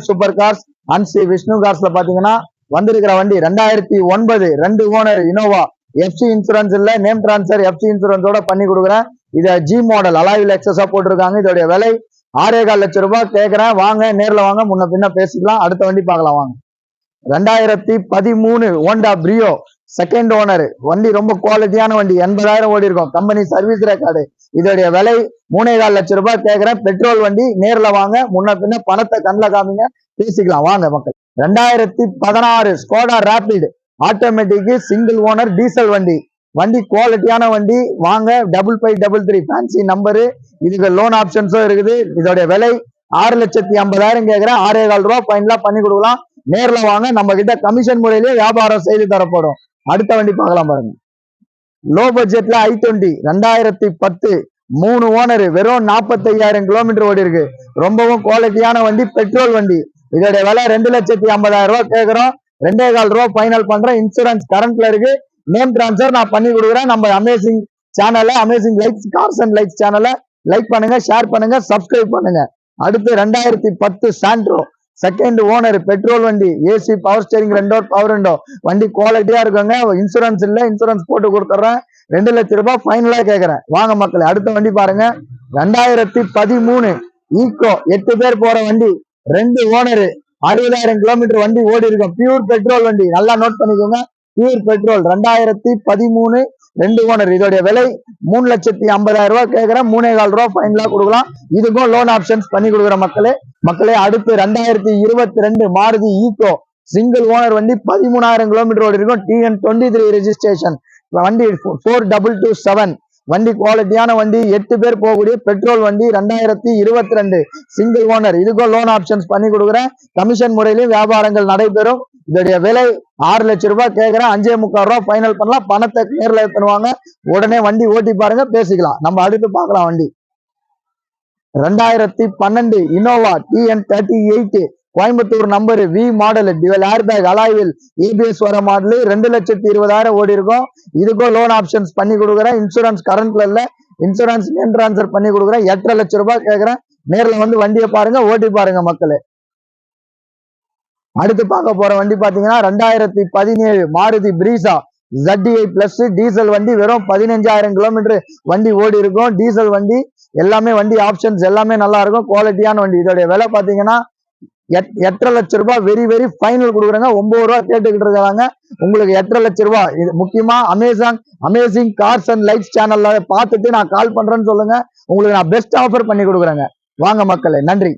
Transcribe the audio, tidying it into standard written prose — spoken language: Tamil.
Super cars and Sri Vishnu கார்ஸ்ல பாத்தீங்கன்னா வந்திருக்கிற வண்டி 2009 2 ஓனர் இனோவா எஃப்சி இன்சூரன்ஸ் இல்ல நேம் டிரான்ஸ்பர் எஃப்சி இன்சூரன்ஸோட பண்ணி கொடுக்குறேன். இதை ஜி மாடல் அலாயில் எக்ஸஸா போட்டிருக்காங்க. இதோடைய விலை 6.25 லட்சம் ரூபாய் கேட்கிறேன். வாங்க நேர்ல வாங்க, முன்ன பின்ன பேசிக்கலாம். அடுத்த வண்டி பார்க்கலாம் வாங்க. 2013 ஹோண்டா பிரியோ செகண்ட் ஓனர் வண்டி, ரொம்ப குவாலிட்டியான வண்டி. 80,000 ஓடி இருக்கும். Company service record. இதோடைய விலை 3.25 லட்சம் ரூபாய் கேட்கிறேன். பெட்ரோல் வண்டி. நேர்ல வாங்க, முன்ன பின்ன பணத்தை கண்ணில் காமிங்க, பேசிக்கலாம் வாங்க மக்கள். 2016 Skoda Rapid automatic single owner diesel வண்டி. வண்டி குவாலிட்டியான வண்டி. வாங்க 5533 ஃபேன்சி நம்பரு. இதுக்கு லோன் ஆப்ஷன்ஸும் இருக்குது. இதோடைய விலை 6,50,000 கேட்கிறேன். 6.25 ரூபாய் ஃபைனலா பண்ணி கொடுக்கலாம். நேர்ல வாங்க, நம்ம கிட்ட கமிஷன் முறையிலேயே வியாபாரம் செய்து தரப்படும். அடுத்த வண்டி பார்க்கலாம் பாருங்க. லோ பட்ஜெட்ல i20 2010 3 ஓனர், வெறும் 45,000 கிலோமீட்டர் ஓடி இருக்கு. ரொம்பவும் குவாலிட்டியான வண்டி, பெட்ரோல் வண்டி. இதோடைய விலை 2,50,000 ரூபாய் கேட்கிறோம். 2.25 ரூபாய் ஃபைனல் பண்றேன். இன்சூரன்ஸ் கரண்ட்ல இருக்கு. நேம் டிரான்ஸ்பர் நான் பண்ணி கொடுக்குறேன். நம்ம அமேசிங் சேனலை, amazing likes cars and likes சேனலை லைக் பண்ணுங்க, ஷேர் பண்ணுங்க, சப்ஸ்கிரைப் பண்ணுங்க. அடுத்து 2010 சாண்ட்ரோ செகண்ட் ஓனர் பெட்ரோல் வண்டி, AC power steering, 2 door power window. வண்டி குவாலிட்டியா இருக்குங்க. இன்சூரன்ஸ் இல்ல, இன்சூரன்ஸ் போட்டு கொடுத்துறேன். 2 லட்சம் ரூபாய் ஃபைனலா கேட்கிறேன். வாங்க மக்கள், அடுத்த வண்டி பாருங்க. 2013 ஈக்கோ 8 பேர் போற வண்டி, 2 ஓனர், 60,000 கிலோமீட்டர் வண்டி ஓடி இருக்கும். பியூர் பெட்ரோல் வண்டி, நல்லா நோட் பண்ணிக்கோங்க. Pure petrol 2013 2 owner. இதோடைய விலை 3,50,000 ரூபாய் கேட்கிறேன். 3.25 ரூபாய் ஃபைனலா கொடுக்கலாம். இதுக்கும் லோன் ஆப்ஷன்ஸ் பண்ணி கொடுக்குற மக்களே. அடுத்து 2022 மாருதி ஈக்கோ சிங்கிள் ஓனர் வண்டி, 13,000 கிலோமீட்டர் ஓடி இருக்கும். TN23 ரெஜிஸ்ட்ரேஷன் வண்டி, 4227 வண்டி. குவாலிட்டியான வண்டி, 8 பேர் போகக்கூடிய பெட்ரோல் வண்டி. 2022 சிங்கிள் ஓனர். இதுக்கும் லோன் ஆப்ஷன்ஸ் பண்ணி கொடுக்குறேன். கமிஷன் முறையிலும் வியாபாரங்கள் நடைபெறும். இதோடைய விலை 6 லட்சம் ரூபாய் கேட்கிறேன். 5.25 ரூபாய் ஃபைனல் பண்ணலாம். பணத்தை நேர்ல பண்ணுவாங்க. உடனே வண்டி ஓட்டி பாருங்க, பேசிக்கலாம். நம்ம அடுத்து பார்க்கலாம் வண்டி. 2012 Innova TN38 Coimbatore number, V model, dual air bag, alloy wheel, ABS வர மாடல். 2,20,000 ஓடி இருக்கும். இதுக்கும் லோன் ஆப்ஷன்ஸ் பண்ணி கொடுக்குறேன். இன்சூரன்ஸ் கரண்ட்ல இல்ல, இன்சூரன்ஸ் நேம் டிரான்ஸ்பர் பண்ணி கொடுக்குறேன். 8.5 லட்சம் ரூபாய் கேட்கிறேன். நேர்ல வந்து வண்டியை பாருங்க, ஓட்டி பாருங்க மக்களே. அடுத்து பார்க்க போற வண்டி பாத்தீங்கன்னா 2017 Maruti Brezza ZDI plus diesel வண்டி, வெறும் 15,000 கிலோமீட்டர் வண்டி ஓடி இருக்கும். டீசல் வண்டி. எல்லாமே வண்டி ஆப்ஷன்ஸ் எல்லாமே நல்லா இருக்கும். குவாலிட்டியான வண்டி. இதோடைய விலை பாத்தீங்கன்னா 8.5 லட்சம் ரூபாய் வெரி வெரி ஃபைனல் கொடுக்குறாங்க. 9 ரூபாய் கேட்டுக்கிட்டு இருக்காங்க. உங்களுக்கு 8.5 லட்சம் ரூபாய். இது முக்கியமா அமேசிங் கார்ஸ் அண்ட் லைட்ஸ் சேனல்ல பார்த்துட்டு நான் கால் பண்றேன்னு சொல்லுங்க. உங்களுக்கு நான் பெஸ்ட் ஆஃபர் பண்ணி கொடுக்குறேங்க. வாங்க மக்களே, நன்றி.